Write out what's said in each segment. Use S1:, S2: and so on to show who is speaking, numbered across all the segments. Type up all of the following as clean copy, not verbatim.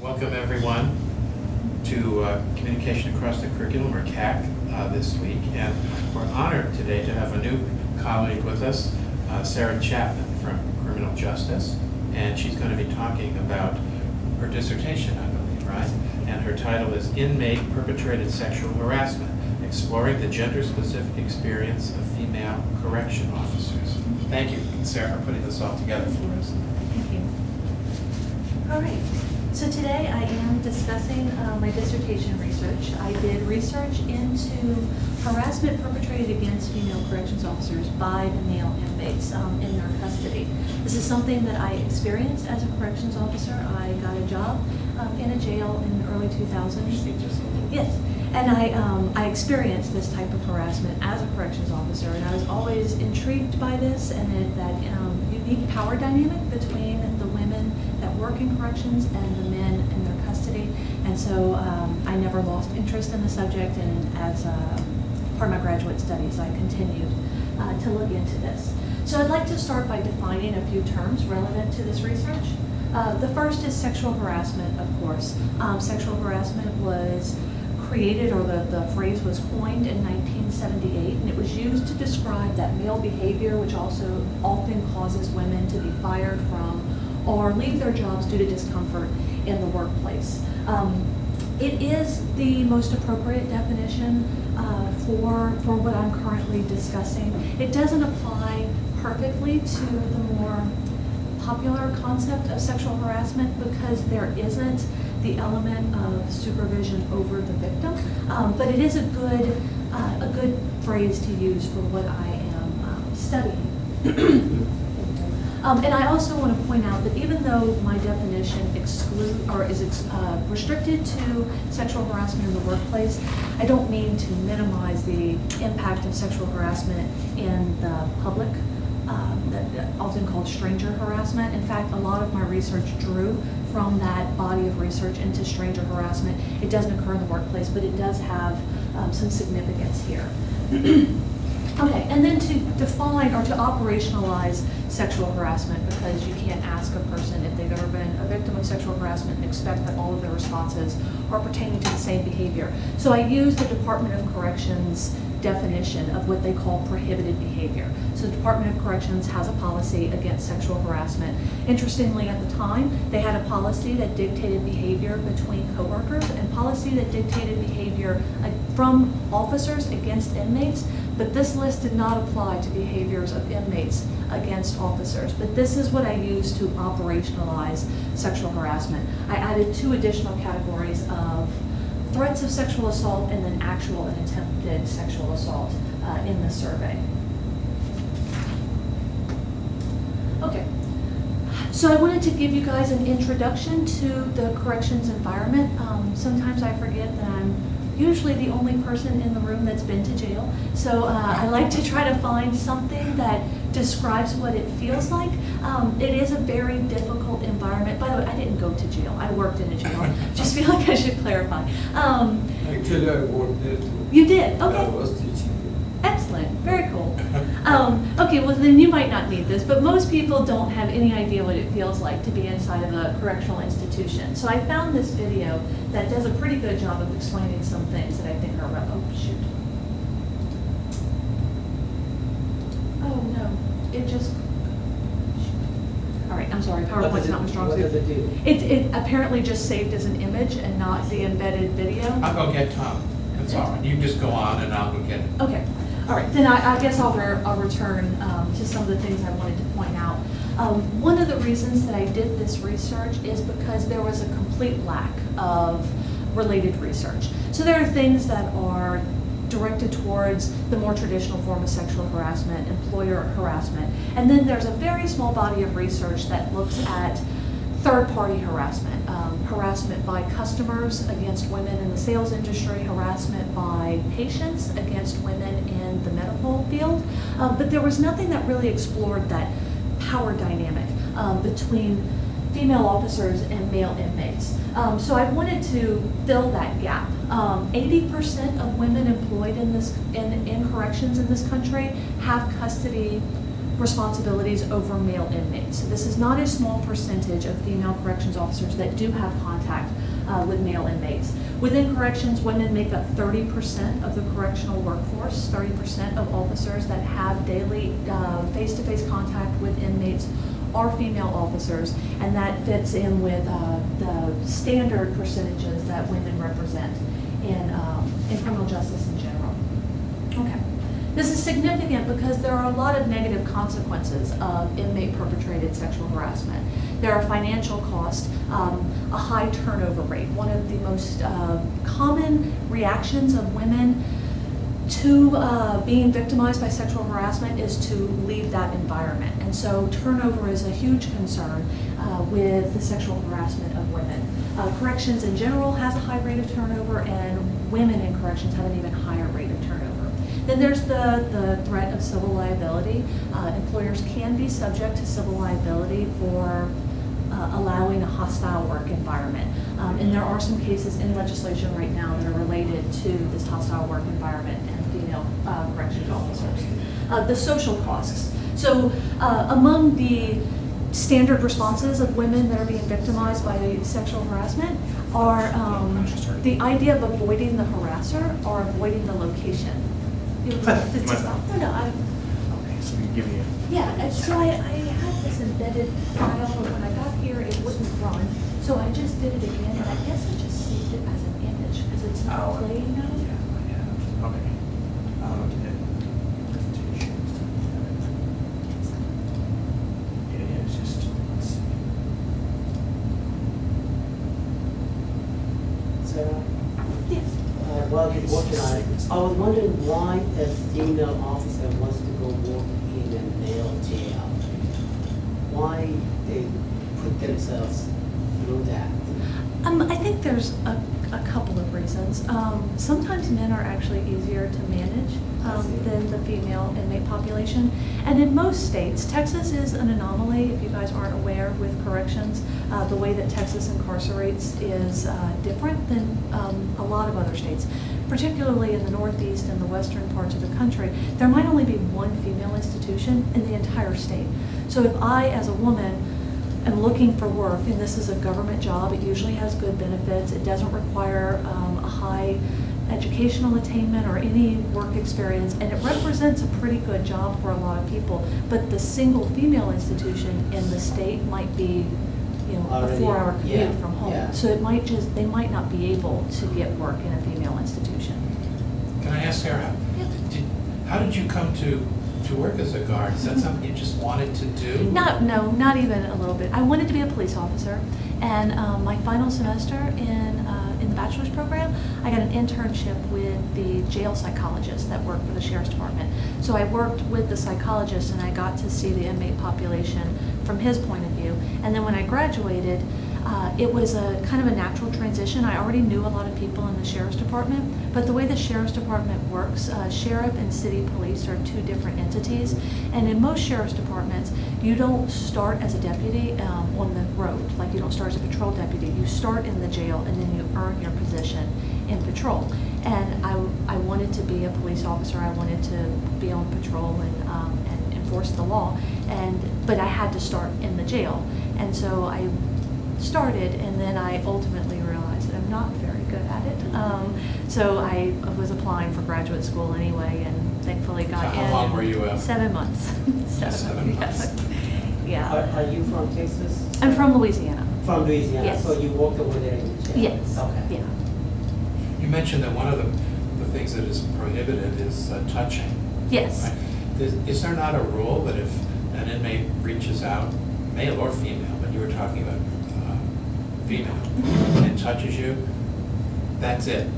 S1: Welcome everyone to Communication Across the Curriculum, or CAC, this week. And we're honored today to have a new colleague with us, Sarah Chapman from Criminal Justice. And she's going to be talking about her dissertation, I believe, right? And her title is Inmate, Perpetrated Sexual Harassment, Exploring the Gender-Specific Experience of Female Correction Officers. Thank you, Sarah, for putting this all together for us.
S2: Thank you. All right. So today I am discussing my dissertation research. I did research into harassment perpetrated against female corrections officers by the male inmates in their custody. This is something that I experienced as a corrections officer. I got a job in a jail in the early 2000s. Yes, and I experienced this type of harassment as a corrections officer, and I was always intrigued by this and that unique power dynamic between the women that work in corrections and the men in their custody. And so I never lost interest in the subject, and as part of my graduate studies, I continued to look into this. So I'd like to start by defining a few terms relevant to this research. The first is sexual harassment, of course. Sexual harassment was created, or the phrase was coined in 1978, and it was used to describe that male behavior which also often causes women to be fired from or leave their jobs due to discomfort in the workplace. It is the most appropriate definition for what I'm currently discussing. It doesn't apply perfectly to the more popular concept of sexual harassment because there isn't the element of supervision over the victim, but it is a good phrase to use for what I am studying. And I also want to point out that even though my definition is restricted to sexual harassment in the workplace, I don't mean to minimize the impact of sexual harassment in the public, often called stranger harassment. In fact, a lot of my research drew from that body of research into stranger harassment. It doesn't occur in the workplace, but it does have some significance here. Okay, and then to define or to operationalize sexual harassment, because you can't ask a person if they've ever been a victim of sexual harassment and expect that all of their responses are pertaining to the same behavior. So I use the Department of Corrections definition of what they call prohibited behavior. So the Department of Corrections has a policy against sexual harassment. Interestingly, at the time, they had a policy that dictated behavior between coworkers and policy that dictated behavior from officers against inmates, but this list did not apply to behaviors of inmates against officers. But this is what I use to operationalize sexual harassment. I added two additional categories of threats of sexual assault and then actual and attempted sexual assault in the survey. Okay, so I wanted to give you guys an introduction to the corrections environment. Sometimes I forget that I'm usually the only person in the room that's been to jail. So I like to try to find something that describes what it feels like. It is a very difficult environment. By the way, I didn't go to jail. I worked in a jail. Just feel like I should clarify.
S3: Actually, I worked there too.
S2: You did? Okay.
S3: I was teaching.
S2: Excellent. Very cool. Okay, well then you might not need this, but most people don't have any idea what it feels like to be inside of a correctional institution. So I found this video that does a pretty good job of explaining some things that I think are relevant. Oh, shoot. Oh, no. It just... All right, I'm sorry. PowerPoint's not my strong suit.
S3: What does it do?
S2: It apparently just saved as an image and not the embedded video.
S1: I'll go get Tom. That's all right. You just go on and I'll go get it.
S2: Okay. All right, then I guess I'll return to some of the things I wanted to point out. One of the reasons that I did this research is because there was a complete lack of related research. So there are things that are directed towards the more traditional form of sexual harassment, employer harassment, and then there's a very small body of research that looks at third-party harassment, harassment by customers against women in the sales industry, harassment by patients against women in the medical field. But there was nothing that really explored that power dynamic between female officers and male inmates. So I wanted to fill that gap. 80% of women employed in corrections in this country have custody responsibilities over male inmates. So this is not a small percentage of female corrections officers that do have contact with male inmates. Within corrections, women make up 30% of the correctional workforce. 30% of officers that have daily face-to-face contact with inmates are female officers, and that fits in with the standard percentages that women represent in criminal justice in general. Okay. This is significant because there are a lot of negative consequences of inmate-perpetrated sexual harassment. There are financial costs, a high turnover rate. One of the most common reactions of women to being victimized by sexual harassment is to leave that environment. And so turnover is a huge concern with the sexual harassment of women. Corrections in general has a high rate of turnover, and women in corrections have an even higher rate of turnover. Then there's the threat of civil liability. Employers can be subject to civil liability for allowing a hostile work environment. And there are some cases in legislation right now that are related to this hostile work environment and female corrections officers. The social costs. So among the standard responses of women that are being victimized by sexual harassment are the idea of avoiding the harasser or avoiding the location. Okay,
S1: so we give you.
S2: Yeah, and so I had this embedded file, but when I got here, it wouldn't run. So I just did it again, and I guess I just saved it as an image because it's not playing now.
S1: Yeah, I have. Okay. Yeah, it's just, let's see.
S4: Sarah,
S2: Yes.
S4: while you're working on it, I was wondering why a female officer wants to go work in a male jail. Why they put themselves through that?
S2: I think there's a couple of reasons. Sometimes men are actually easier to manage than the female inmate population. And in most states, Texas is an anomaly, if you guys aren't aware, with corrections. The way that Texas incarcerates is different than a lot of other states. Particularly in the Northeast and the western parts of the country, there might only be one female institution in the entire state. So if I, as a woman, am looking for work, and this is a government job, it usually has good benefits, it doesn't require a high educational attainment or any work experience, and it represents a pretty good job for a lot of people, but the single female institution in the state might be, you know, a 4-hour commute from home.
S4: Yeah.
S2: So they might not be able to get work in a female institution.
S1: Can I ask Sarah, how did you come to work as a guard? Is that something you just wanted to do?
S2: No, not even a little bit. I wanted to be a police officer, and my final semester in the bachelor's program, I got an internship with the jail psychologist that worked for the sheriff's department. So I worked with the psychologist, and I got to see the inmate population from his point of view. And then when I graduated, it was a kind of a natural transition. I already knew a lot of people in the sheriff's department, but the way the sheriff's department works, sheriff and city police are two different entities. And in most sheriff's departments, you don't start as a deputy on the road, like you don't start as a patrol deputy. You start in the jail, and then you earn your position in patrol. And I wanted to be a police officer. I wanted to be on patrol and enforce the law. But I had to start in the jail. And so I started, and then I ultimately realized that I'm not very good at it. So I was applying for graduate school anyway, and thankfully got in.
S1: So how long were you out?
S2: 7 months.
S1: 7 months.
S2: Yeah.
S4: Are you from Texas?
S2: I'm from Louisiana.
S4: From Louisiana,
S2: Yes.
S4: so you worked over there in jail?
S2: Yes.
S4: Okay.
S2: Yeah.
S1: You mentioned that one of the things that is prohibited is touching.
S2: Yes.
S1: Right? Is there not a rule that if an inmate reaches out, male or female, but you were talking about female, and touches you, that's it?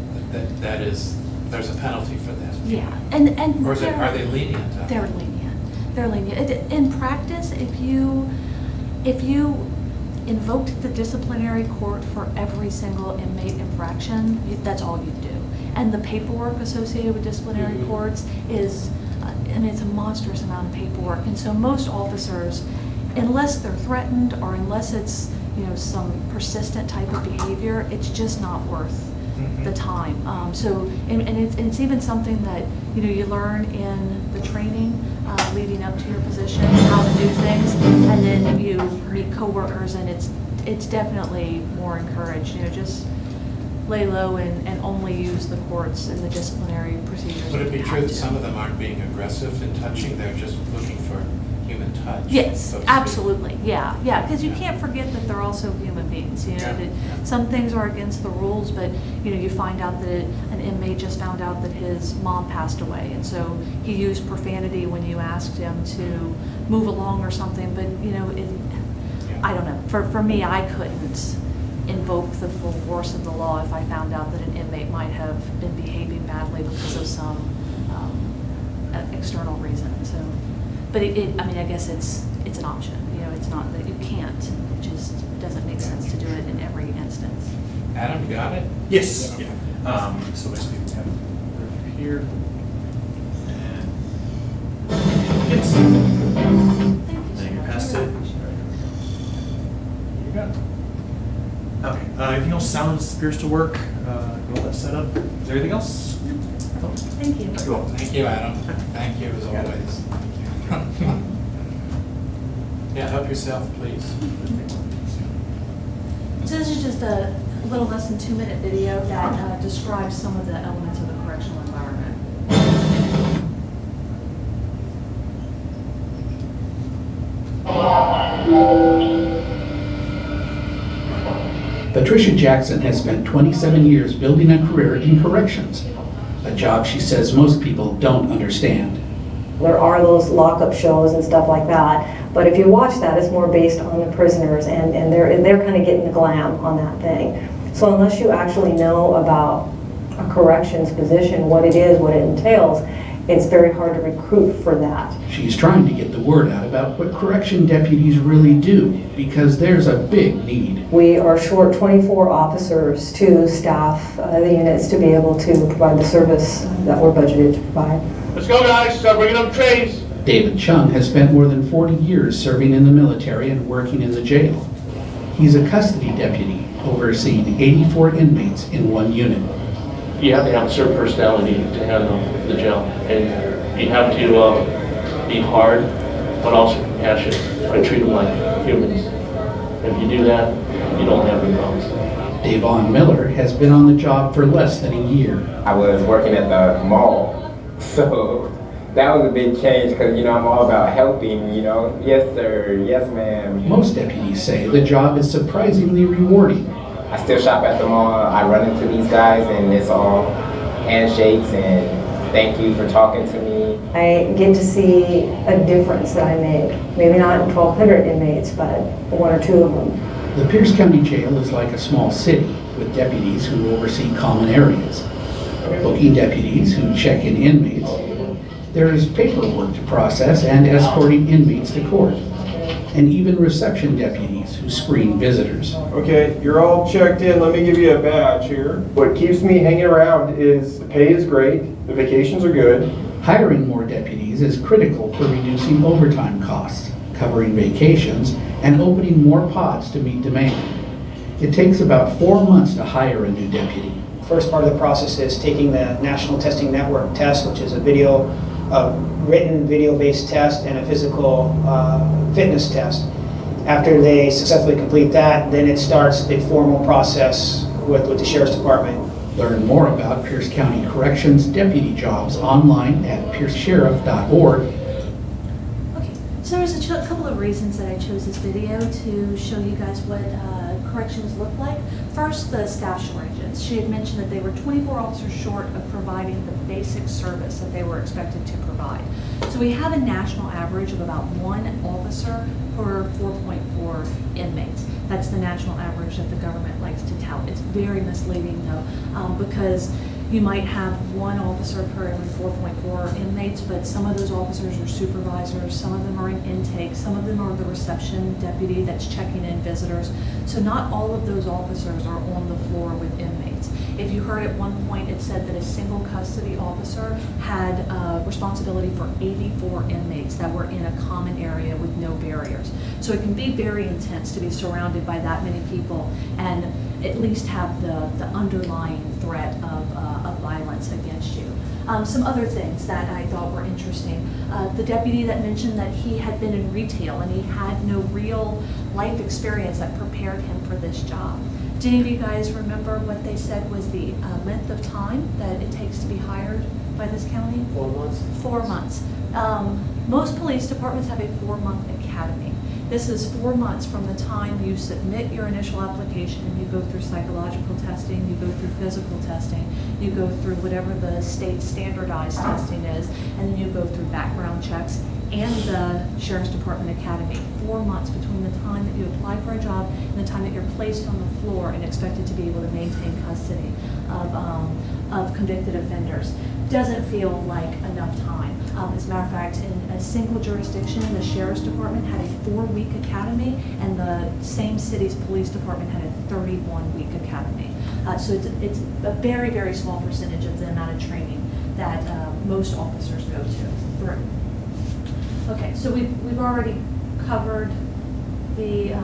S1: That is, there's a penalty for that?
S2: Yeah. And
S1: Or are they lenient?
S2: They're lenient. They're lenient. In practice, if you invoked the disciplinary court for every single inmate infraction, that's all you do. And the paperwork associated with disciplinary courts is, it's a monstrous amount of paperwork. And so most officers, unless they're threatened or unless it's, some persistent type of behavior, it's just not worth the time. And it's even something that, you learn in the training leading up to your position, how to do things, and then you meet coworkers, and it's definitely more encouraged, just lay low and only use the courts and the disciplinary procedures.
S1: Would it be
S2: that you
S1: true
S2: have
S1: that
S2: to.
S1: some of them aren't being aggressive in touching, they're just looking for human touch?
S2: Yes,
S1: so to speak?
S2: absolutely, yeah, because you
S1: Yeah.
S2: can't forget that they're also human beings,
S1: Yeah,
S2: that
S1: yeah.
S2: some things are against the rules, but, you find out that an inmate just found out that his mom passed away, and so he used profanity when you asked him to move along or something, but, I don't know, for me, I couldn't invoke the full force of the law if I found out that an inmate might have been behaving badly because of some external reason, so. But I guess it's an option, it's not that you can't, it just doesn't make sense to do it in every instance.
S1: Adam, you got it?
S5: Yes.
S1: Okay.
S5: So basically we have it here. And yes.
S2: Thank you so
S5: Then you
S2: much.
S5: passed
S2: I really
S5: it.
S2: appreciate
S5: You got it. Okay. Everything else sounds appears to work. Got all that set up. Is there anything else?
S2: Thank you.
S5: You're welcome.
S1: Thank you, Adam. Thank you as
S5: Yeah.
S1: always. Thank you. Yeah, help yourself, please.
S2: So this is just a little less than 2-minute video that describes some of the elements of the correctional environment.
S6: Patricia Jackson has spent 27 years building a career in corrections, a job she says most people don't understand.
S7: There are those lockup shows and stuff like that, but if you watch that, it's more based on the prisoners, and they're kind of getting the glam on that thing. So unless you actually know about a corrections position, what it is, what it entails, it's very hard to recruit for that.
S6: She's trying to get the word out about what correction deputies really do, because there's a big need.
S7: We are short 24 officers to staff the units to be able to provide the service that we're budgeted to provide.
S8: Let's go, guys. Start bringing up trays.
S6: David Chung has spent more than 40 years serving in the military and working in the jail. He's a custody deputy overseeing 84 inmates in one unit.
S8: You have to have a certain personality to handle the jail, and you have to be hard, but also compassionate, and treat them like humans. If you do that, you don't have any problems.
S6: Davon Miller has been on the job for less than a year.
S9: I was working at the mall, so that was a big change because, I'm all about helping, Yes, sir. Yes, ma'am.
S6: Most deputies say the job is surprisingly rewarding.
S9: I still shop at the mall. I run into these guys, and it's all handshakes and thank you for talking to me.
S7: I get to see a difference that I make. Maybe not 1,200 inmates, but 1 or 2 of them.
S6: The Pierce County Jail is like a small city with deputies who oversee common areas, booking deputies who check in inmates. There is paperwork to process and escorting inmates to court, and even reception deputies who screen visitors.
S10: Okay, you're all checked in. Let me give you a badge here. What keeps me hanging around is the pay is great, the vacations are good.
S6: Hiring more deputies is critical for reducing overtime costs, covering vacations, and opening more pods to meet demand. It takes about 4 months to hire a new deputy.
S11: First part of the process is taking the National Testing Network test, which is a written video-based test and a physical fitness test. After they successfully complete that, then it starts the formal process with the Sheriff's Department.
S6: Learn more about Pierce County Corrections deputy jobs online at piercesheriff.org.
S2: Okay, so there's a couple of reasons that I chose this video to show you guys what corrections look like. First, the staff shortages. She had mentioned that they were 24 officers short of providing the basic service that they were expected to provide. So we have a national average of about 1 officer per 4.4 inmates. That's the national average that the government likes to tout. It's very misleading though, because you might have 1 officer per every 4.4 inmates, but some of those officers are supervisors, some of them are in intake, some of them are the reception deputy that's checking in visitors. So not all of those officers are on the floor with inmates. If you heard at one point, it said that a single custody officer had responsibility for 84 inmates that were in a common area with no barriers. So it can be very intense to be surrounded by that many people, and at least have the underlying threat of violence against you. Some other things that I thought were interesting. The deputy that mentioned that he had been in retail and he had no real life experience that prepared him for this job. Do any of you guys remember what they said was the length of time that it takes to be hired by this county?
S4: 4 months?
S2: 4 months. Most police departments have a 4-month academy. This is 4 months from the time you submit your initial application, you go through psychological testing, you go through physical testing, you go through whatever the state standardized testing is, and then you go through background checks and the Sheriff's Department Academy. 4 months between the time that you apply for a job and the time that you're placed on the floor and expected to be able to maintain custody of convicted offenders. Doesn't feel like enough time. As a matter of fact, in a single jurisdiction, the Sheriff's Department had a 4-week academy, and the same city's police department had a 31-week academy. So it's a very, very small percentage of the amount of training that most officers go through. Okay, so we've already covered the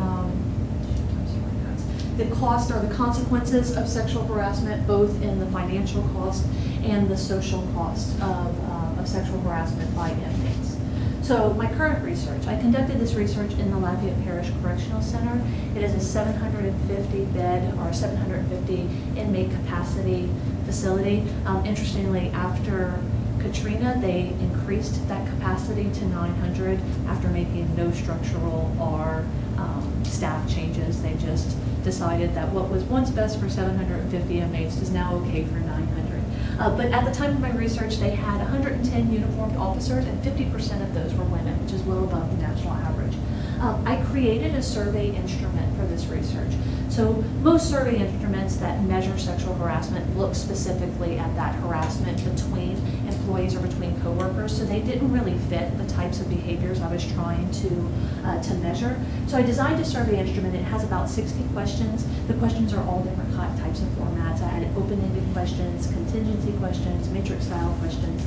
S2: cost or the consequences of sexual harassment, both in the financial cost and the social cost of sexual harassment by inmates. So my current research, I conducted this research in the Lafayette Parish Correctional Center. It is a 750 bed or 750 inmate capacity facility. Interestingly, after Katrina, they increased that capacity to 900 after making no structural or staff changes. They just decided that what was once best for 750 inmates is now okay for 900. But at the time of my research, they had 110 uniformed officers, and 50% of those were women, which is well above the national average. I created a survey instrument for this research. So most survey instruments that measure sexual harassment look specifically at that harassment between employees or between coworkers, so they didn't really fit the types of behaviors I was trying to measure. So I designed a survey instrument. It has about 60 questions. The questions are all different types of formats. I had open-ended questions, contingency questions, matrix-style questions,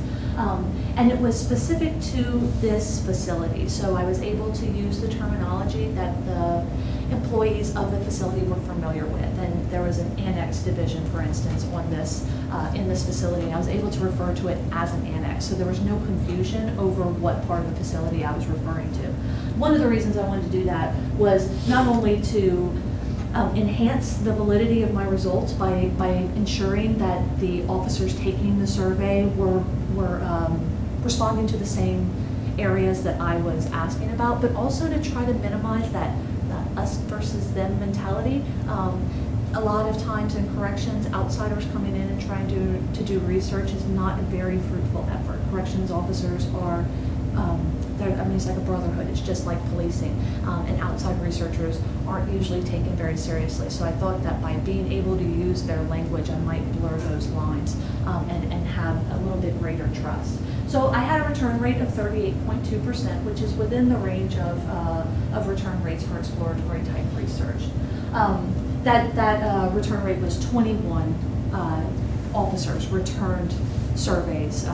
S2: and it was specific to this facility. So I was able to use the terminology that the employees of the facility were familiar with, and there was an annex division, for instance, on this in this facility. I was able to refer to it as an annex, so there was no confusion over what part of the facility I was referring to. One of the reasons I wanted to do that was not only to enhance the validity of my results by ensuring that the officers taking the survey were responding to the same areas that I was asking about, but also to try to minimize that us versus them mentality. A lot of times in corrections, outsiders coming in and trying to do research is not a very fruitful effort. Corrections officers are, it's like a brotherhood. It's just like policing. And outside researchers aren't usually taken very seriously. So I thought that by being able to use their language, I might blur those lines and have a little bit greater trust. So I had a return rate of 38.2%, which is within the range of return rates for exploratory type research. That return rate was 21 officers returned surveys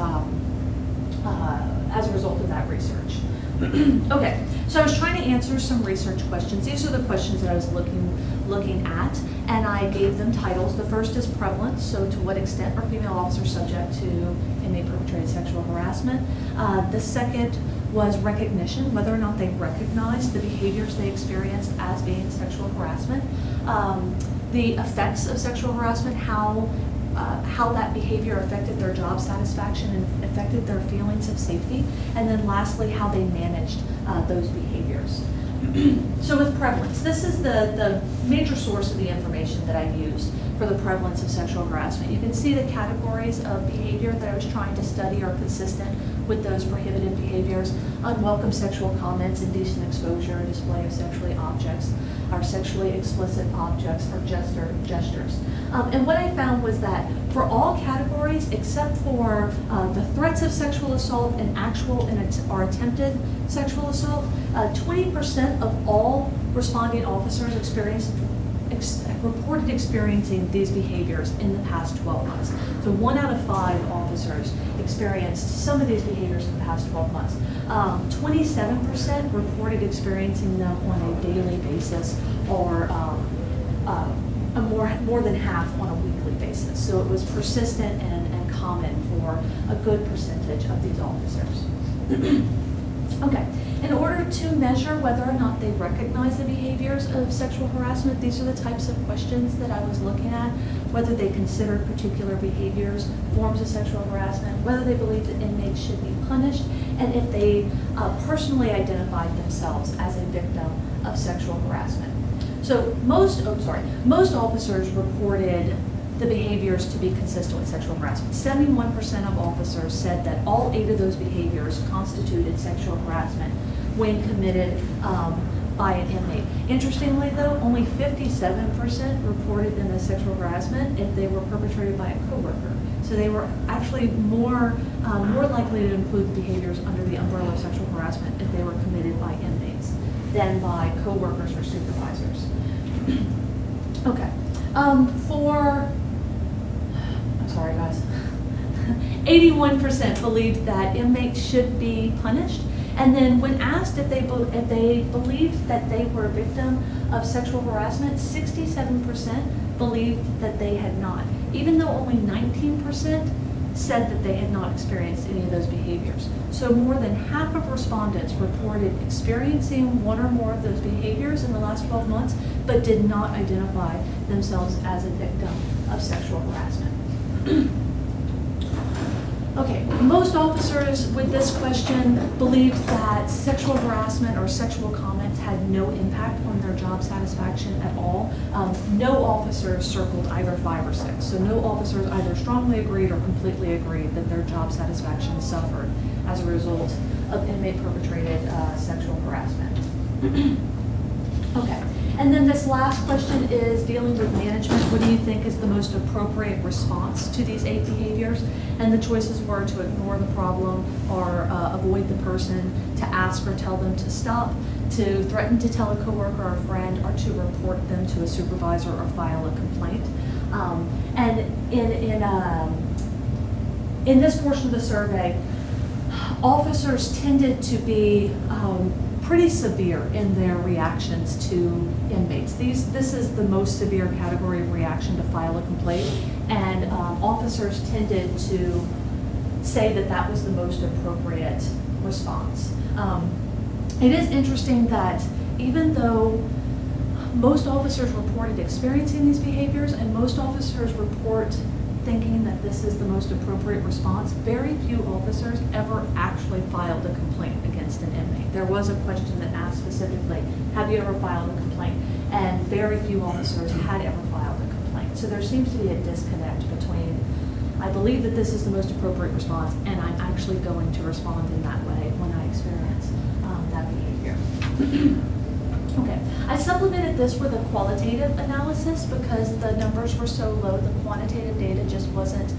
S2: as a result of that research. Okay, so I was trying to answer some research questions. These are the questions that I was looking at, and I gave them titles. The first is prevalence, so to what extent are female officers subject to inmate perpetrated sexual harassment? The second was recognition, whether or not they recognize the behaviors they experience as being sexual harassment. The effects of sexual harassment, how that behavior affected their job satisfaction and affected their feelings of safety, and then lastly, how they managed those behaviors. So with prevalence, this is the major source of the information that I used for the prevalence of sexual harassment. You can see the categories of behavior that I was trying to study are consistent with those prohibited behaviors: unwelcome sexual comments, indecent exposure, display of sexually objects, or sexually explicit objects, or gestures. And what I found was that for all categories except for the threats of sexual assault and actual or attempted sexual assault, 20% of all responding officers reported experiencing these behaviors in the past 12 months. So 1 out of 5 officers experienced some of these behaviors in the past 12 months. 27% reported experiencing them on a daily basis or more than half on a weekly basis. So it was persistent and common for a good percentage of these officers. Okay, in order to measure whether or not they recognize the behaviors of sexual harassment, these are the types of questions that I was looking at: whether they consider particular behaviors forms of sexual harassment, whether they believe that inmates should be punished, and if they personally identified themselves as a victim of sexual harassment. So most officers reported the behaviors to be consistent with sexual harassment. 71% of officers said that all 8 of those behaviors constituted sexual harassment when committed by an inmate. Interestingly though, only 57% reported them as sexual harassment if they were perpetrated by a coworker. So they were actually more likely to include behaviors under the umbrella of sexual harassment if they were committed by inmates than by coworkers or supervisors. Okay. Sorry guys. 81% believed that inmates should be punished, and then when asked if they believed that they were a victim of sexual harassment, 67% believed that they had not, even though only 19% said that they had not experienced any of those behaviors. So more than half of respondents reported experiencing one or more of those behaviors in the last 12 months, but did not identify themselves as a victim of sexual harassment. Okay, most officers with this question believed that sexual harassment or sexual comments had no impact on their job satisfaction at all. No officers circled either 5 or 6. So no officers either strongly agreed or completely agreed that their job satisfaction suffered as a result of inmate-perpetrated sexual harassment. Okay. And then this last question is dealing with management. What do you think is the most appropriate response to these 8 behaviors? And the choices were to ignore the problem or avoid the person, to ask or tell them to stop, to threaten to tell a coworker or a friend, or to report them to a supervisor or file a complaint. And in this portion of the survey, officers tended to be pretty severe in their reactions to inmates. This is the most severe category of reaction to file a complaint, and officers tended to say that that was the most appropriate response. It is interesting that even though most officers reported experiencing these behaviors and most officers report thinking that this is the most appropriate response, very few officers ever actually filed a complaint against an inmate. There was a question that asked specifically, have you ever filed a complaint? And very few officers had ever filed a complaint. So there seems to be a disconnect between, I believe that this is the most appropriate response, and I'm actually going to respond in that way when I experience that behavior. Okay, I supplemented this with a qualitative analysis because the numbers were so low, the quantitative data just wasn't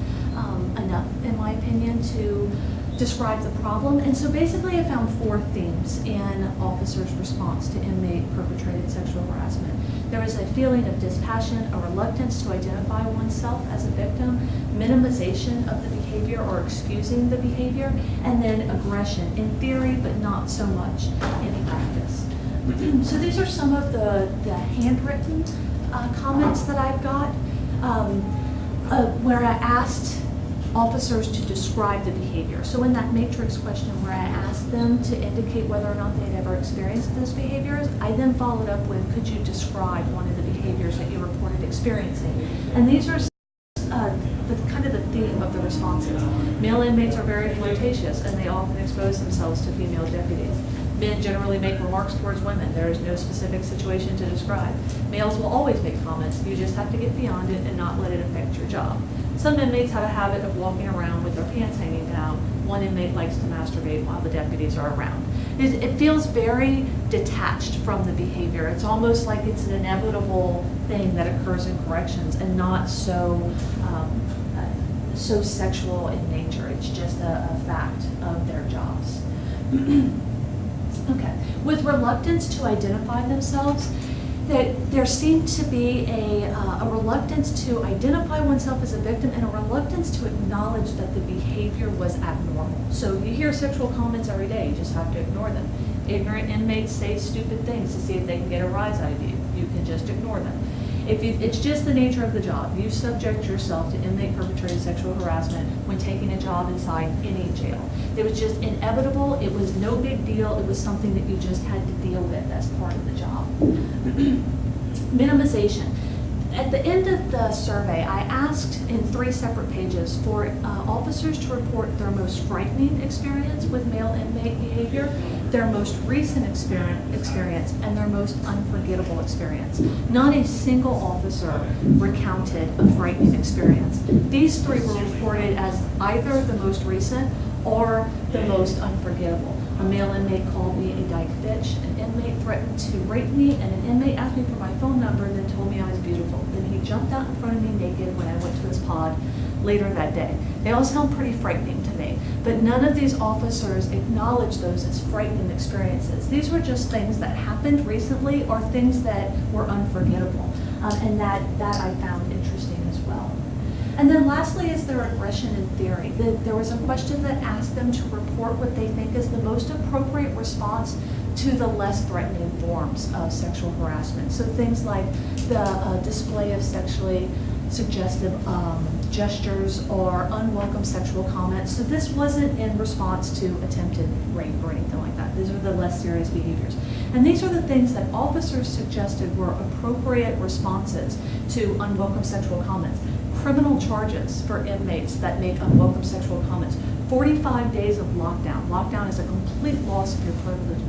S2: enough, in my opinion, to describe the problem. And so basically I found 4 themes in officers' response to inmate-perpetrated sexual harassment. There was a feeling of dispassion, a reluctance to identify oneself as a victim, minimization of the behavior or excusing the behavior, and then aggression in theory, but not so much in practice. So these are some of the handwritten comments that I've got, where I asked officers to describe the behavior. So in that matrix question where I asked them to indicate whether or not they'd ever experienced those behaviors, I then followed up with, could you describe one of the behaviors that you reported experiencing? And these are kind of the theme of the responses. Male inmates are very flirtatious and they often expose themselves to female deputies. Men generally make remarks towards women. There is no specific situation to describe. Males will always make comments. You just have to get beyond it and not let it affect your job. Some inmates have a habit of walking around with their pants hanging down. One inmate likes to masturbate while the deputies are around. It feels very detached from the behavior. It's almost like it's an inevitable thing that occurs in corrections and not so sexual in nature. It's just a fact of their jobs. Okay. With reluctance to identify themselves, there seemed to be a reluctance to identify oneself as a victim and a reluctance to acknowledge that the behavior was abnormal. So you hear sexual comments every day, you just have to ignore them. Ignorant inmates say stupid things to see if they can get a rise out of you. You can just ignore them. It's just the nature of the job. You subject yourself to inmate perpetrated sexual harassment when taking a job inside any jail. It was just inevitable. It was no big deal. It was something that you just had to deal with as part of the job. Minimization. At the end of the survey, I asked in 3 separate pages for officers to report their most frightening experience with male inmate behavior, their most recent experience, and their most unforgettable experience. Not a single officer recounted a frightening experience. These 3 were reported as either the most recent or the most unforgettable. A male inmate called me a dyke bitch, an inmate threatened to rape me, and an inmate asked me for my phone number and then told me I was beautiful. Then he jumped out in front of me naked when I went to his pod later that day. They all sound pretty frightening to me, but none of these officers acknowledged those as frightening experiences. These were just things that happened recently or things that were unforgettable, and that I found interesting as well. And then lastly is their aggression in theory. There was a question that asked them to report what they think is the most appropriate response to the less threatening forms of sexual harassment. So things like the display of sexually suggestive gestures or unwelcome sexual comments. So this wasn't in response to attempted rape or anything like that. These are the less serious behaviors. And these are the things that officers suggested were appropriate responses to unwelcome sexual comments. Criminal charges for inmates that make unwelcome sexual comments. 45 days of lockdown. Lockdown is a complete loss of your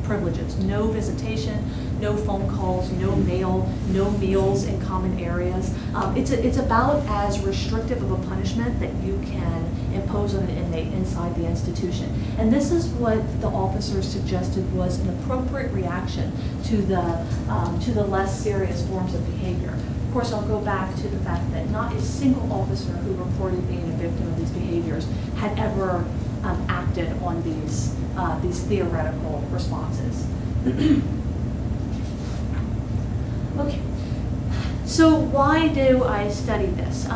S2: privileges. No visitation, no phone calls, no mail, no meals in common areas. It's about as restrictive of a punishment that you can impose on an inmate inside the institution. And this is what the officers suggested was an appropriate reaction to the less serious forms of behavior. Of course, I'll go back to the fact that not a single officer who reported being a victim of these behaviors had ever acted on these theoretical responses. Okay, so why do I study this?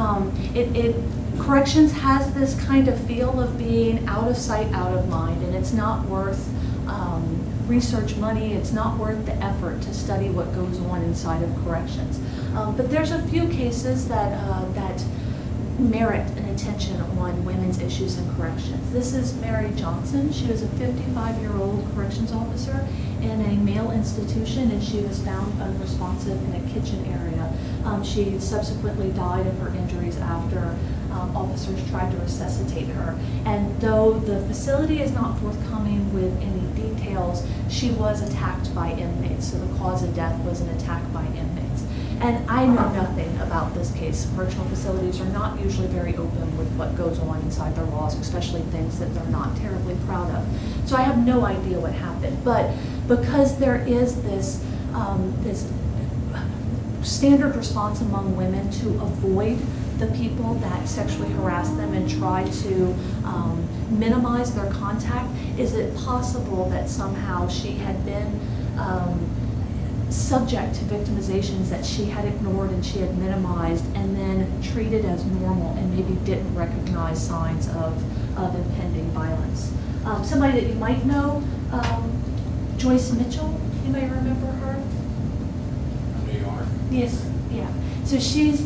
S2: Corrections has this kind of feel of being out of sight, out of mind, and it's not worth research money, it's not worth the effort to study what goes on inside of corrections. But there's a few cases that merit an attention on women's issues in corrections. This is Mary Johnson. She was a 55-year-old corrections officer in a male institution, and she was found unresponsive in a kitchen area. She subsequently died of her injuries after officers tried to resuscitate her. And though the facility is not forthcoming with any details, she was attacked by inmates. So the cause of death was an attack by inmates. And I know nothing about this case. Correctional facilities are not usually very open with what goes on inside their walls, especially things that they're not terribly proud of. So I have no idea what happened. But because there is this standard response among women to avoid the people that sexually harass them and try to minimize their contact, is it possible that somehow she had been subject to victimizations that she had ignored and she had minimized and then treated as normal and maybe didn't recognize signs of impending violence? Somebody that you might know, Joyce Mitchell, you may remember her?
S1: From New York?
S2: Yes, yeah. So she was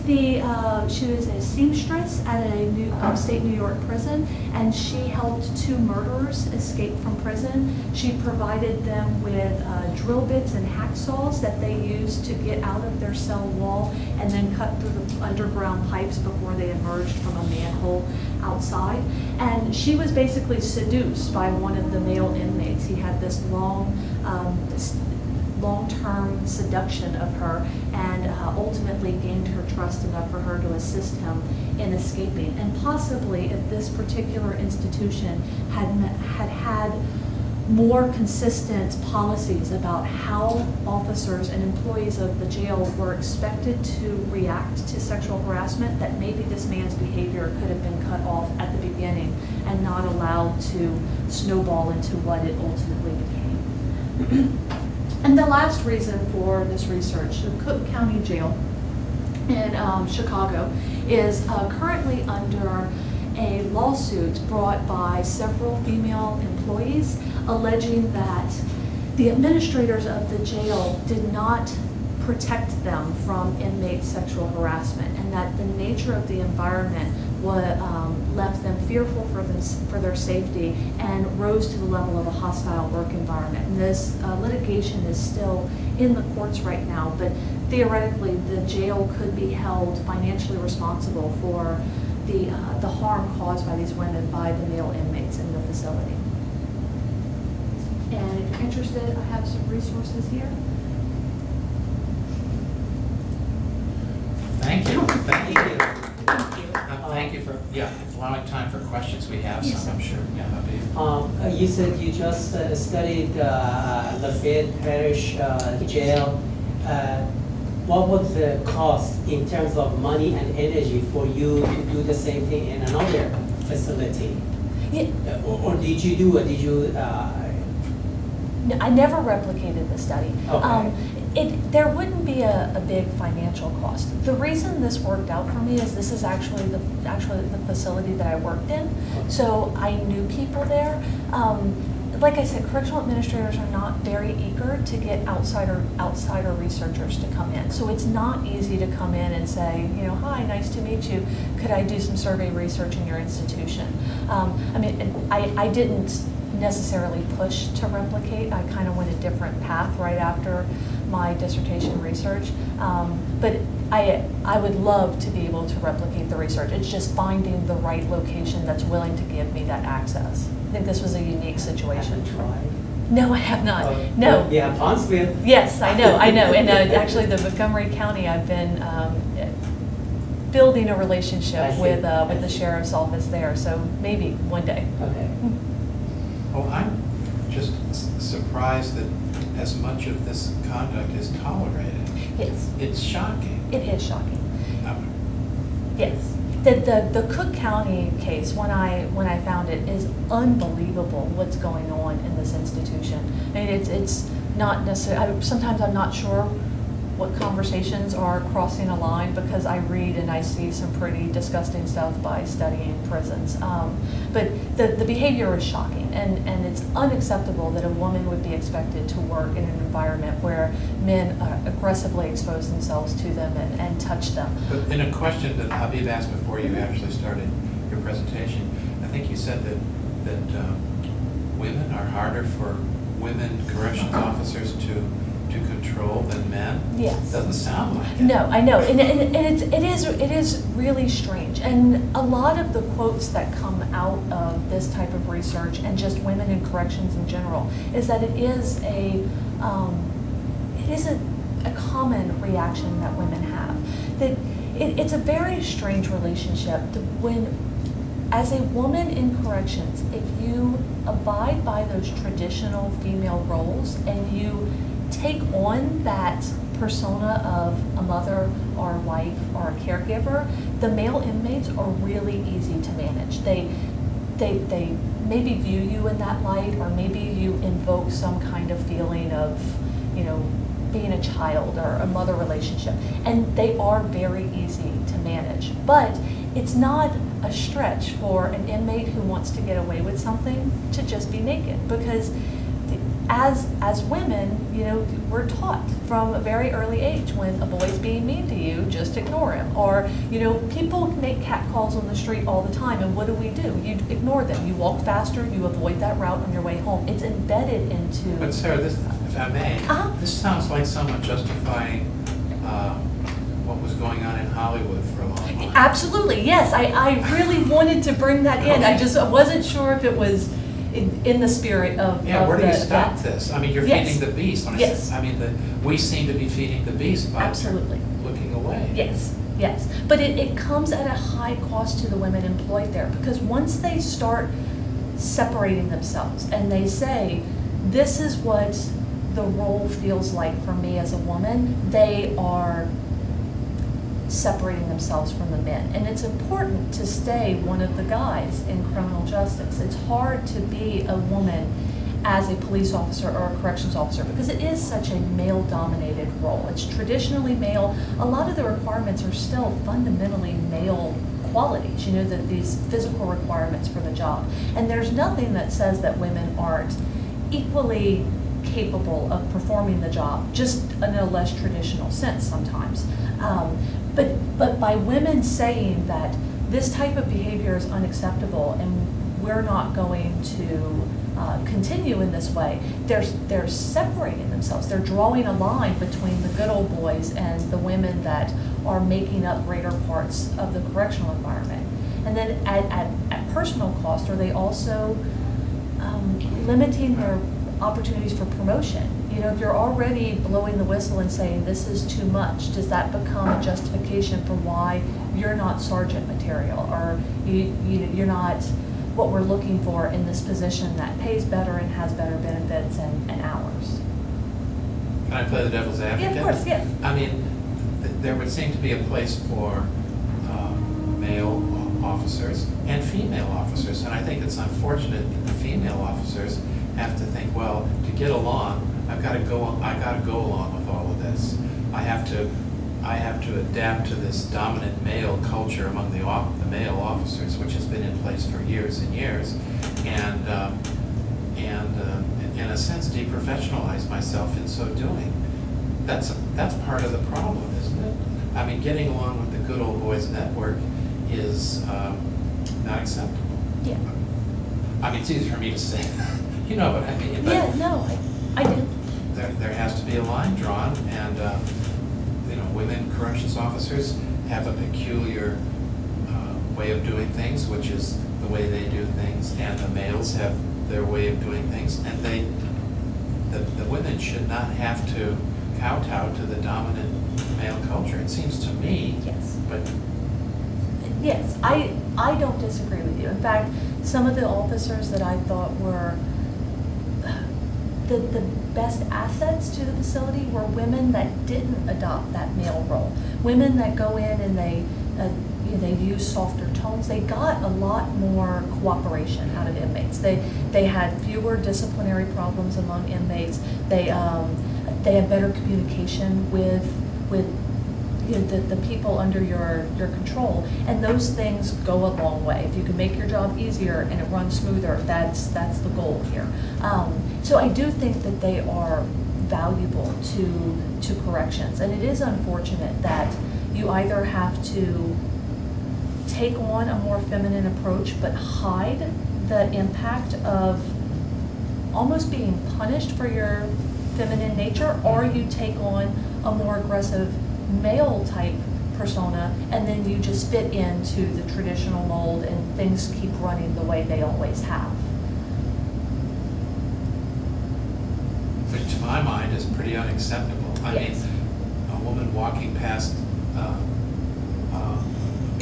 S2: a seamstress at a upstate New York prison, and she helped 2 murderers escape from prison. She provided them with drill bits and hacksaws that they used to get out of their cell wall and then cut through the underground pipes before they emerged from a manhole outside. And she was basically seduced by one of the male inmates. He had this long-term seduction of her and ultimately gained her trust enough for her to assist him in escaping. And possibly if this particular institution had more consistent policies about how officers and employees of the jail were expected to react to sexual harassment, that maybe this man's behavior could have been cut off at the beginning and not allowed to snowball into what it ultimately became. And the last reason for this research, the Cook County Jail in Chicago is currently under a lawsuit brought by several female employees alleging that the administrators of the jail did not protect them from inmate sexual harassment, and that the nature of the environment left them fearful for their safety and rose to the level of a hostile work environment. And this litigation is still in the courts right now, but theoretically the jail could be held financially responsible for the harm caused by these women by the male inmates in the facility. And if you're interested, I have some resources here.
S1: Thank you. Thank you.
S2: Thank you.
S1: Thank you for, allowing time for questions. We have
S2: Yes,
S1: some, I'm sure. Yeah, Habib.
S4: You said you just studied Lafayette Parish jail. What was the cost in terms of money and energy for you to do the same thing in another facility?
S2: Yeah.
S4: Or did you do it? Did you?
S2: No, I never replicated the study.
S4: Okay.
S2: There wouldn't be a big financial cost. The reason this worked out for me is this is actually the facility that I worked in, so I knew people there. Like I said, correctional administrators are not very eager to get outsider researchers to come in. So it's not easy to come in and say, hi, nice to meet you. Could I do some survey research in your institution? I didn't necessarily push to replicate. I kind of went a different path right after my dissertation research. But I would love to be able to replicate the research. It's just finding the right location that's willing to give me that access. I think this was a unique situation.
S4: Have you tried?
S2: No, I have not. No.
S4: Yeah, Huntsville.
S2: Yes, I know. And actually, the Montgomery County, I've been building a relationship with the sheriff's office there. So maybe one day.
S4: Okay.
S1: Oh, I'm just surprised that as much of this conduct is tolerated.
S2: Yes.
S1: It's shocking.
S2: It is shocking. Yes. The Cook County case, when I found it, is unbelievable what's going on in this institution. I mean, it's not necessarily, sometimes I'm not sure what conversations are crossing a line because I read and I see some pretty disgusting stuff by studying prisons. But the behavior is shocking, and it's unacceptable that a woman would be expected to work in an environment where men aggressively expose themselves to them and touch them.
S1: But in a question that Habib asked before you actually started your presentation, I think you said that women are harder for women corrections officers to control than men?
S2: Yes.
S1: Doesn't sound like it.
S2: No, I know, and it is really strange. And a lot of the quotes that come out of this type of research and just women in corrections in general is that it is a common reaction that women have. That it's a very strange relationship when, as a woman in corrections, if you abide by those traditional female roles and you take on that persona of a mother or a wife or a caregiver, the male inmates are really easy to manage. They maybe view you in that light, or maybe you invoke some kind of feeling of, being a child or a mother relationship. And they are very easy to manage. But it's not a stretch for an inmate who wants to get away with something to just be naked, because as women, we're taught from a very early age, when a boy's being mean to you, just ignore him. Or, people make catcalls on the street all the time, and what do? You ignore them. You walk faster, you avoid that route on your way home. It's embedded into...
S1: But Sarah, this, if I may, this sounds like someone justifying what was going on in Hollywood for a long time.
S2: Absolutely, yes. I really wanted to bring that in. I wasn't sure if it was in the spirit of...
S1: Yeah, where do you stop this? I mean, you're
S2: Yes.
S1: feeding the beast.
S2: Yes.
S1: We seem to be feeding the beast by
S2: Absolutely.
S1: looking away.
S2: Yes. But it comes at a high cost to the women employed there, because once they start separating themselves and they say, this is what the role feels like for me as a woman, they are separating themselves from the men. And it's important to stay one of the guys in criminal justice. It's hard to be a woman as a police officer or a corrections officer, because it is such a male-dominated role. It's traditionally male. A lot of the requirements are still fundamentally male qualities, that these physical requirements for the job. And there's nothing that says that women aren't equally capable of performing the job, just in a less traditional sense sometimes. But by women saying that this type of behavior is unacceptable and we're not going to continue in this way, they're separating themselves. They're drawing a line between the good old boys and the women that are making up greater parts of the correctional environment. And then at personal cost, are they also limiting their opportunities for promotion? You know, if you're already blowing the whistle and saying this is too much, does that become a justification for why you're not sergeant material, or you're not what we're looking for in this position that pays better and has better benefits and hours?
S1: Can I play the devil's advocate?
S2: Yeah, of course, yes.
S1: I mean, there would seem to be a place for male officers and female officers, and I think it's unfortunate that the female officers have to think, well, to get along, I got to go along with all of this. I have to adapt to this dominant male culture among the male officers, which has been in place for years and years, and in a sense deprofessionalize myself in so doing. That's part of the problem, isn't it? I mean, getting along with the good old boys network is not acceptable.
S2: Yeah.
S1: I mean, it's easy for me to say. You know what I mean? But
S2: Yeah, no, I do.
S1: there has to be a line drawn, and women corrections officers have a peculiar way of doing things, which is the way they do things, and the males have their way of doing things, and the women should not have to kowtow to the dominant male culture. It seems to me.
S2: Yes.
S1: But
S2: yes, I don't disagree with you. In fact, some of the officers that I thought were the best assets to the facility were women that didn't adopt that male role. Women that go in and they use softer tones. They got a lot more cooperation out of inmates. They had fewer disciplinary problems among inmates. They had better communication with the people under your control, and those things go a long way. If you can make your job easier and it runs smoother, that's the goal here. So I do think that they are valuable to corrections, and it is unfortunate that you either have to take on a more feminine approach but hide the impact of almost being punished for your feminine nature, or you take on a more aggressive male type persona and then you just fit into the traditional mold and things keep running the way they always have.
S1: which to my mind is pretty unacceptable. I mean,
S2: Yes.
S1: a woman walking past a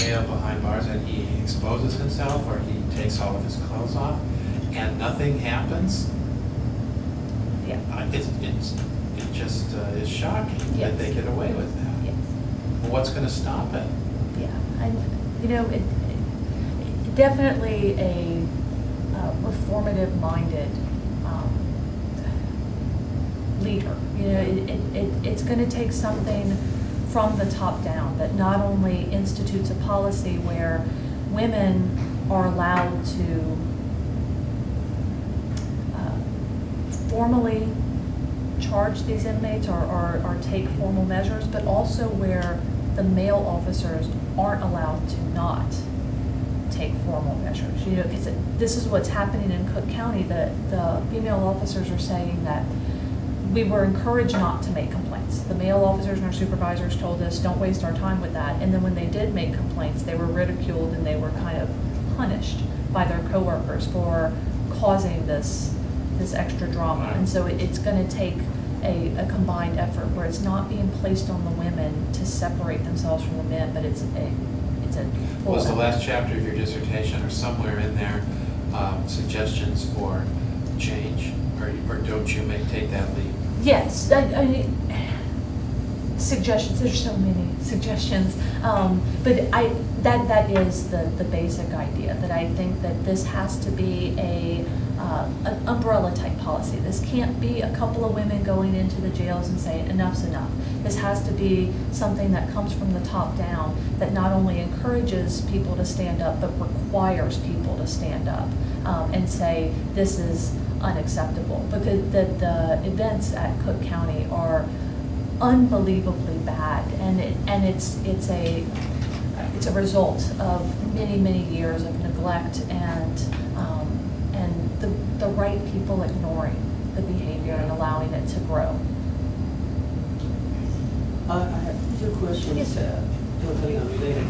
S1: male behind bars and he exposes himself or he takes all of his clothes off and nothing happens.
S2: Yeah.
S1: It just is shocking
S2: Yes.
S1: that they get away with that.
S2: Yes.
S1: Well, what's going to stop it?
S2: Yeah, and, it definitely a reformative-minded leader. It's going to take something from the top down that not only institutes a policy where women are allowed to formally charge these inmates or take formal measures, but also where the male officers aren't allowed to not take formal measures. Because this is what's happening in Cook County. The female officers are saying that we were encouraged not to make complaints. The male officers and our supervisors told us, don't waste our time with that. And then when they did make complaints, they were ridiculed and they were kind of punished by their coworkers for causing this extra drama. And so it's going to take a combined effort where it's not being placed on the women to separate themselves from the men, but it's a full
S1: Was the
S2: effort.
S1: last chapter of your dissertation or somewhere in there suggestions for change? Or don't you take that leap?
S2: Yes, I mean, suggestions, there's so many suggestions, but that is the basic idea, that I think that this has to be an umbrella type policy. This can't be a couple of women going into the jails and saying enough's enough. This has to be something that comes from the top down, that not only encourages people to stand up, but requires people to stand up and say, this is unacceptable, because the events at Cook County are unbelievably bad, and it's a result of many years of neglect and the right people ignoring the behavior and allowing it to grow.
S4: I have two questions.
S2: Yes, sir.
S4: Totally unrelated.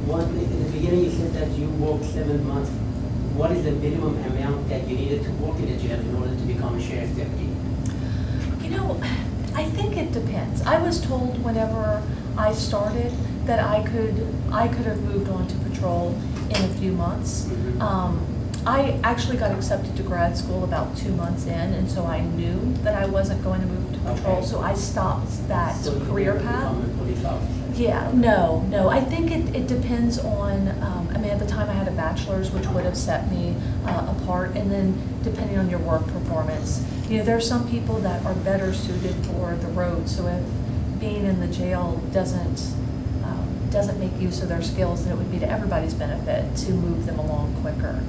S4: One, in the beginning you said that you worked 7 months. What is the minimum amount that you needed to work in the jail in order to become a sheriff's deputy?
S2: You know, I think it depends. I was told whenever I started that I could have moved on to patrol in a few months. I actually got accepted to grad school about 2 months in, and so I knew that I wasn't going to move to patrol,
S4: Okay.
S2: so I stopped that
S4: So you
S2: career
S4: never
S2: path.
S4: become a police officer?
S2: Yeah, no. I think it depends on, at the time I had a bachelor's, which would have set me apart, and then depending on your work performance. There are some people that are better suited for the road, so if being in the jail doesn't make use of their skills, then it would be to everybody's benefit to move them along quicker.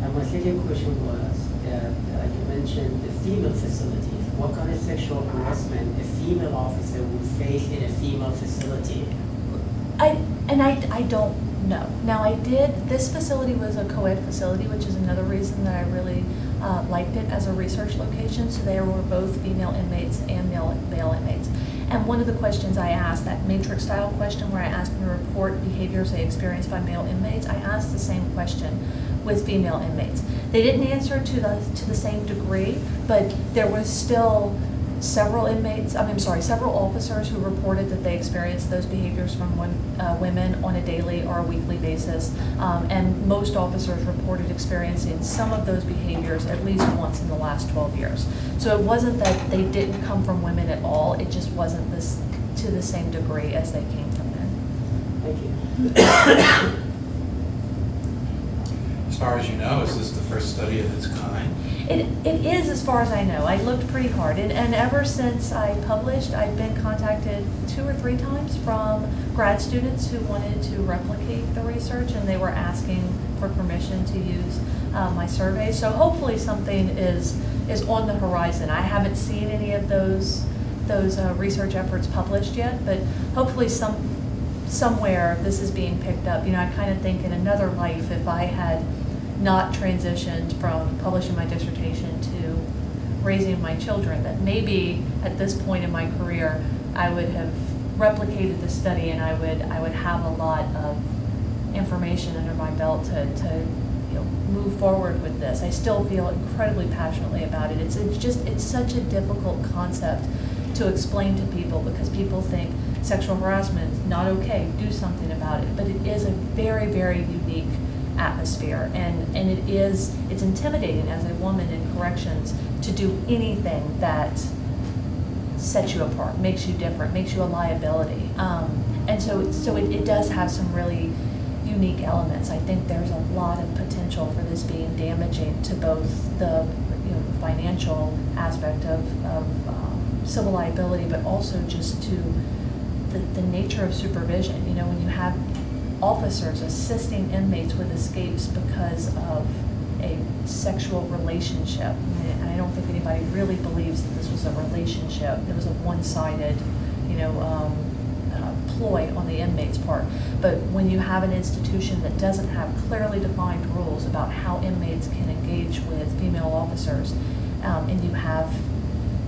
S4: And my second question was that you mentioned the female facilities. What kind of sexual harassment a female officer would face in a female facility?
S2: I don't know. Now this facility was a co-ed facility, which is another reason that I really liked it as a research location. So there were both female inmates and male inmates. And one of the questions I asked, that matrix style question where I asked them to report behaviors they experienced by male inmates, I asked the same question with female inmates. They didn't answer to the same degree, but there was still several officers who reported that they experienced those behaviors from women on a daily or a weekly basis. And most officers reported experiencing some of those behaviors at least once in the last 12 years. So it wasn't that they didn't come from women at all, it just wasn't to the same degree as they came from men.
S4: Thank you.
S1: As far as you know, is this the first study of its kind?
S2: It is, as far as I know. I looked pretty hard, and ever since I published, I've been contacted 2 or 3 times from grad students who wanted to replicate the research, and they were asking for permission to use my survey. So hopefully something is on the horizon. I haven't seen any of those research efforts published yet, but hopefully somewhere this is being picked up. I kind of think in another life, if I had not transitioned from publishing my dissertation to raising my children, that maybe at this point in my career I would have replicated the study, and I would have a lot of information under my belt to move forward with this. I still feel incredibly passionately about it. It's such a difficult concept to explain to people, because people think sexual harassment is not okay, do something about it, but it is a very unique atmosphere, and it's intimidating as a woman in corrections to do anything that sets you apart, makes you different, makes you a liability, and so it does have some really unique elements. I think there's a lot of potential for this being damaging to both the financial aspect of civil liability, but also just to the nature of supervision. When you have officers assisting inmates with escapes because of a sexual relationship, and I don't think anybody really believes that this was a relationship. It was a one-sided, ploy on the inmate's part. But when you have an institution that doesn't have clearly defined rules about how inmates can engage with female officers, and you have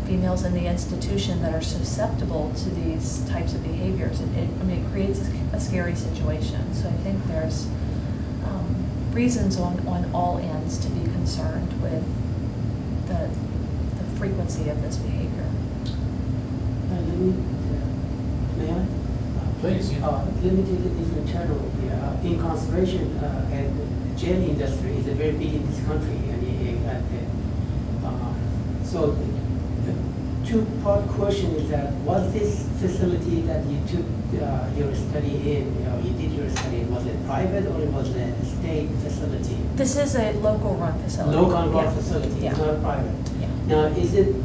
S2: females in the institution that are susceptible to these types of behaviors, it creates a scary situation. So I think there's reasons on all ends to be concerned with the frequency of this behavior.
S4: May I?
S1: Please.
S4: Let me take a different channel here. Incarceration and the jail industry is very big in this country, so the two-part question is that, was this facility that you took your study in, you did your study in, was it private or it was a state facility?
S2: This is a local run facility.
S4: Local run
S2: Yeah.
S4: facility,
S2: Yeah.
S4: it's not private.
S2: Yeah.
S4: Now, is it,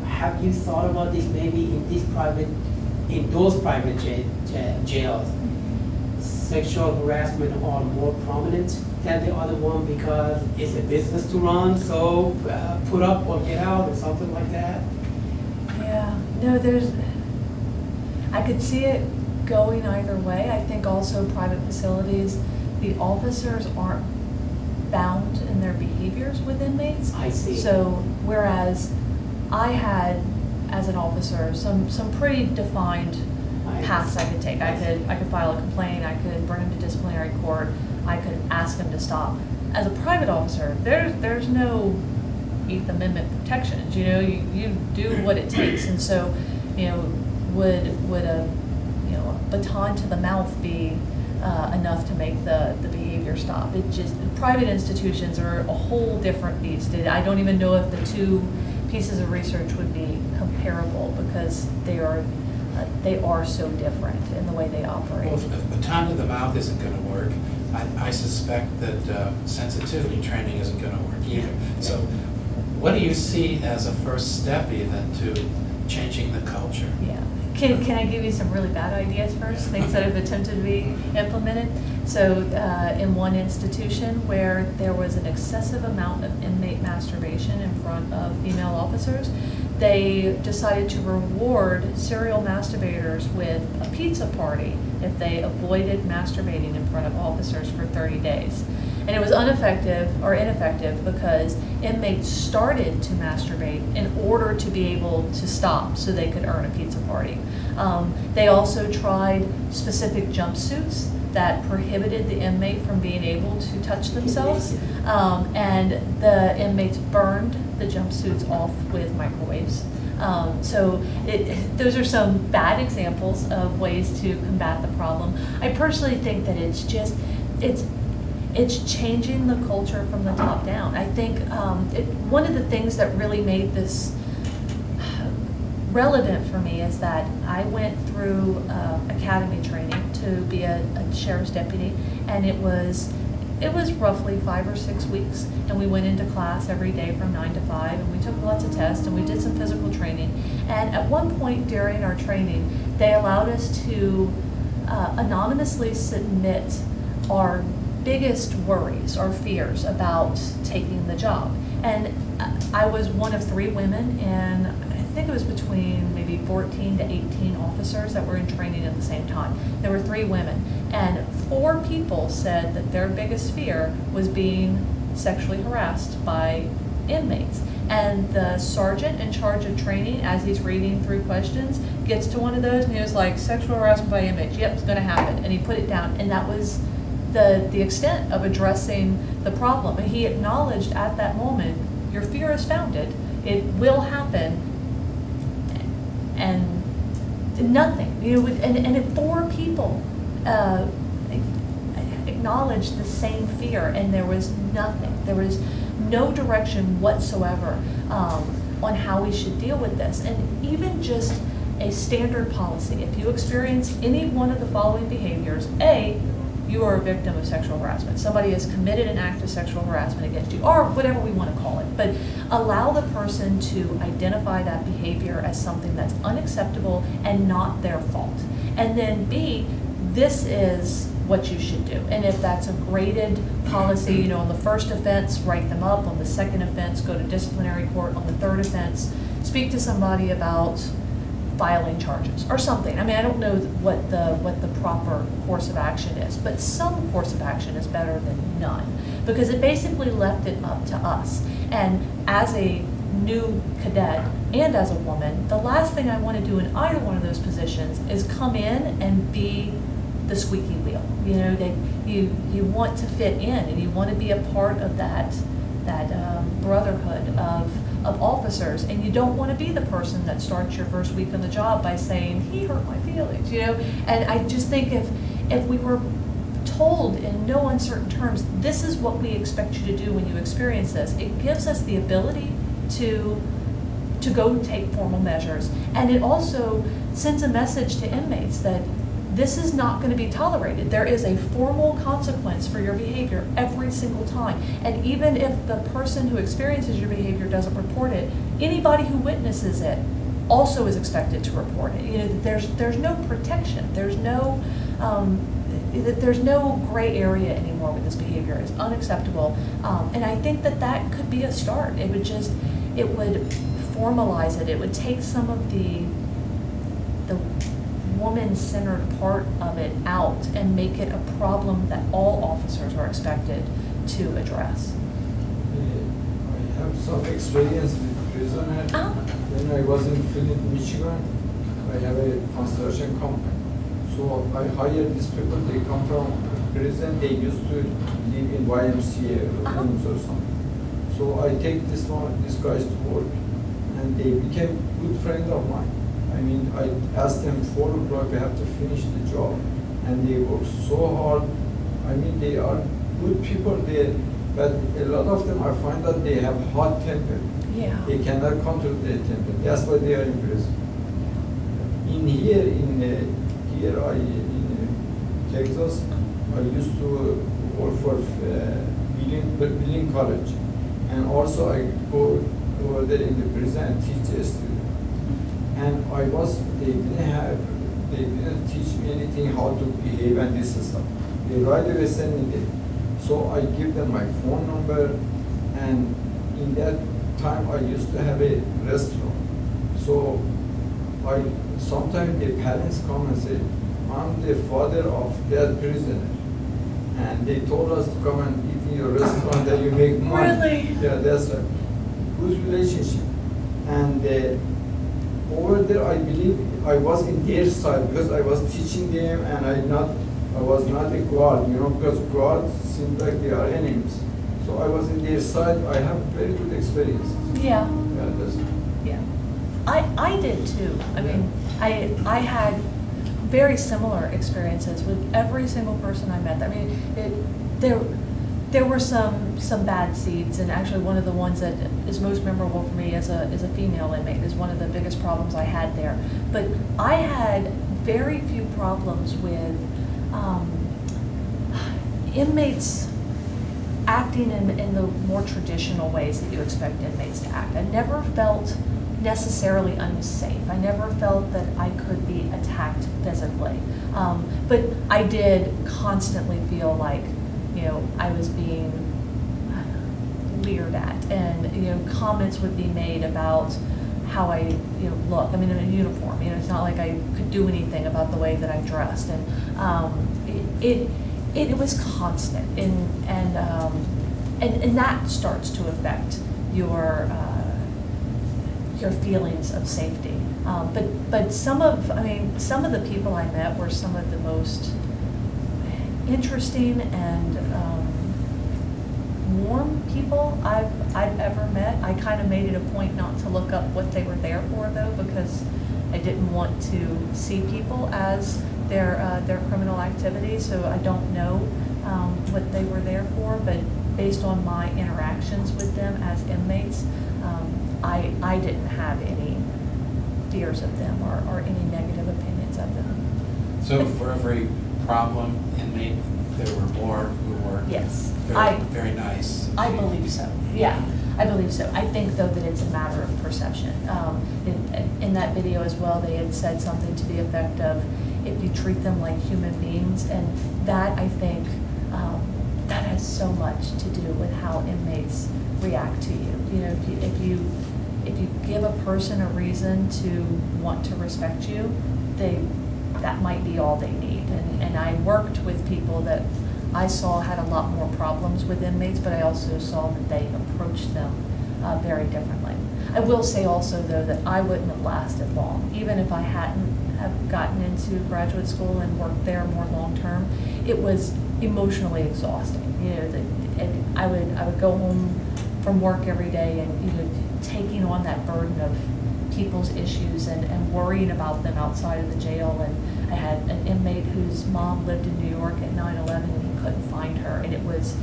S4: have you thought about this maybe in those private jails? sexual harassment are more prominent than the other one because it's a business to run, so put up or get out or something like that?
S2: Yeah, no, I could see it going either way. I think also private facilities, the officers aren't bound in their behaviors with inmates.
S4: I see.
S2: So whereas I had, as an officer, some pretty defined paths I could take. I could file a complaint, I could bring him to disciplinary court, I could ask him to stop. As a private officer, there's no Eighth Amendment protections. You know, you do what it takes, and so, you know, would a baton to the mouth be enough to make the behavior stop? It just, private institutions are a whole different beast. I don't even know if the two pieces of research would be comparable because they are so different in the way they operate.
S1: Well, if baton to the mouth isn't going to work, I suspect that sensitivity training isn't going to work either. So what do you see as a first step even to changing the culture?
S2: Yeah. Can I give you some really bad ideas first, things that have attempted to be implemented? So in one institution where there was an excessive amount of inmate masturbation in front of female officers, they decided to reward serial masturbators with a pizza party if they avoided masturbating in front of officers for 30 days. And it was ineffective because inmates started to masturbate in order to be able to stop so they could earn a pizza party. They also tried specific jumpsuits that prohibited the inmate from being able to touch themselves. And the inmates burned the jumpsuits off with microwaves. So those are some bad examples of ways to combat the problem. I personally think that it's changing the culture from the top down. I think one of the things that really made this relevant for me is that I went through academy training to be a sheriff's deputy, and it was roughly 5 or 6 weeks, and we went into class every day from 9 to 5, and we took lots of tests, and we did some physical training. And at one point during our training, they allowed us to anonymously submit our biggest worries or fears about taking the job. And I was one of 3 women, and I think it was between maybe 14 to 18 officers that were in training at the same time. There were 3 women, and 4 people said that their biggest fear was being sexually harassed by inmates. And the sergeant in charge of training, as he's reading through questions, gets to one of those and he was like, sexual harassment by inmates, yep, it's gonna happen. And he put it down, and that was the extent of addressing the problem. And he acknowledged at that moment, your fear is founded, it will happen, and nothing. And if 4 people acknowledged the same fear, and there was nothing, there was no direction whatsoever on how we should deal with this. And even just a standard policy, if you experience any one of the following behaviors, A, you are a victim of sexual harassment. Somebody has committed an act of sexual harassment against you, or whatever we want to call it. But allow the person to identify that behavior as something that's unacceptable and not their fault. And then B, this is what you should do. And if that's a graded policy, on the first offense, write them up. On the second offense, go to disciplinary court. On the third offense, speak to somebody about filing charges or something. I mean, I don't know what the proper course of action is, but some course of action is better than none, because it basically left it up to us. And as a new cadet and as a woman, the last thing I want to do in either one of those positions is come in and be the squeaky wheel. That you want to fit in, and you want to be a part of that brotherhood of officers, and you don't want to be the person that starts your first week on the job by saying, he hurt my feelings, And I just think if we were told in no uncertain terms, this is what we expect you to do when you experience this, it gives us the ability to go take formal measures. And it also sends a message to inmates that this is not going to be tolerated. There is a formal consequence for your behavior every single time. And even if the person who experiences your behavior doesn't report it, anybody who witnesses it also is expected to report it. There's no protection. There's no, there's no gray area anymore with this behavior. It's unacceptable. And I think that that could be a start. It would formalize it. It would take some of the woman-centered part of it out and make it a problem that all officers are expected to address.
S3: I have some experience with prisoners. When I was in Flint, Michigan, I have a construction company. So I hired these people, they come from prison, they used to live in YMCA rooms or something. So I take these guys to work, and they became good friends of mine. I mean, I asked them 4 o'clock, I have to finish the job, and they work so hard. I mean, they are good people there, but a lot of them, I find that they have hot temper.
S2: Yeah.
S3: They cannot control their temper. That's why they are in prison. In Texas, I used to work for Billing College, and also I go over there in the prison and teach a student. And they didn't teach me anything how to behave and this stuff. They right away send me there. So I give them my phone number, and in that time I used to have a restaurant. So sometimes the parents come and say, I'm the father of that prisoner, and they told us to come and eat in your restaurant that you make money.
S2: Really?
S3: Yeah, that's right. Good relationship. And over there, I believe I was in their side because I was teaching them, and I was not a guard, because guards seem like they are enemies. So I was in their side. I have very good experiences.
S2: Yeah.
S3: Yeah, that's it.
S2: Yeah. I did too. I mean, I had very similar experiences with every single person I met. I mean, there were some bad seeds, and actually one of the ones that is most memorable for me as a female inmate is one of the biggest problems I had there. But I had very few problems with inmates acting in the more traditional ways that you expect inmates to act. I never felt necessarily unsafe. I never felt that I could be attacked physically. But I did constantly feel like, I was being leered at, and, comments would be made about how I, look. I mean, in a uniform, it's not like I could do anything about the way that I dressed. And it was constant, and that starts to affect your feelings of safety. But some of the people I met were some of the most interesting and warm people I've ever met. I kind of made it a point not to look up what they were there for, though, because I didn't want to see people as their criminal activity. So I don't know what they were there for, but based on my interactions with them as inmates, I didn't have any fears of them or any negative opinions of them.
S1: So for every problem inmate, there were more who were
S2: Yes.
S1: very nice.
S2: I believe so, yeah. I believe so. I think, though, that it's a matter of perception. In that video as well, they had said something to the effect of, if you treat them like human beings, and that, I think, that has so much to do with how inmates react to you. If you give a person a reason to want to respect you, that might be all they need. And I worked with people that I saw had a lot more problems with inmates, but I also saw that they approached them very differently. I will say also, though, that I wouldn't have lasted long, even if I hadn't have gotten into graduate school and worked there more long-term. It was emotionally exhausting. I would go home from work every day and, taking on that burden of people's issues and worrying about them outside of the jail. And I had an inmate whose mom lived in New York at 9/11, and he couldn't find her, and it was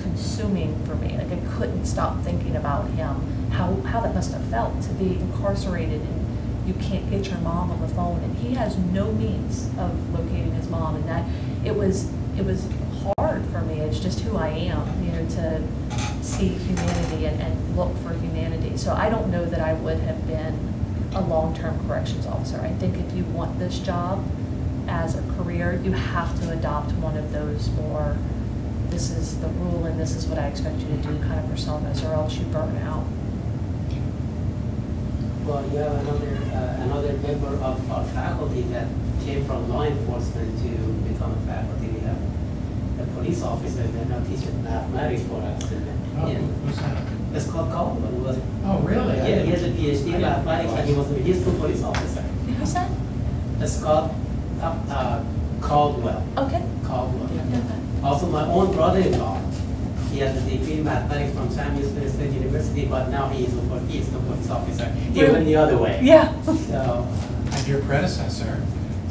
S2: consuming for me. Like, I couldn't stop thinking about him, how that must have felt to be incarcerated and you can't get your mom on the phone, and he has no means of locating his mom, and that it was hard for me. It's just who I am, to see humanity and look for humanity. So I don't know that I would have been a long-term corrections officer. I think if you want this job as a career, you have to adopt one of those more, this is the rule and this is what I expect you to do kind of personas, or else you burn out.
S4: Well, you have another member of our faculty that came from law enforcement to become a faculty. We have a police officer that now teaches mathematics for us.
S1: Oh, who's that?
S4: It's called Caldwell. Was it?
S1: Oh, really?
S4: Yeah, he has a PhD in mathematics and he was a Houston police officer.
S2: Who's that?
S4: It's called Caldwell.
S2: Okay.
S4: Caldwell.
S2: Okay.
S4: Also, my own brother-in-law, he has a degree in mathematics from Chapman State University, but now he is a police officer. He went the other way.
S2: Yeah.
S4: So,
S1: And your predecessor,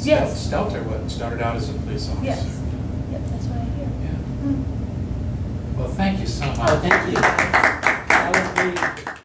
S2: Yes.
S1: Stelter, started out as a police officer.
S2: Yes. Yep, that's what I hear.
S1: Yeah.
S2: Mm.
S1: Well, thank you so much.
S4: thank you. That was great.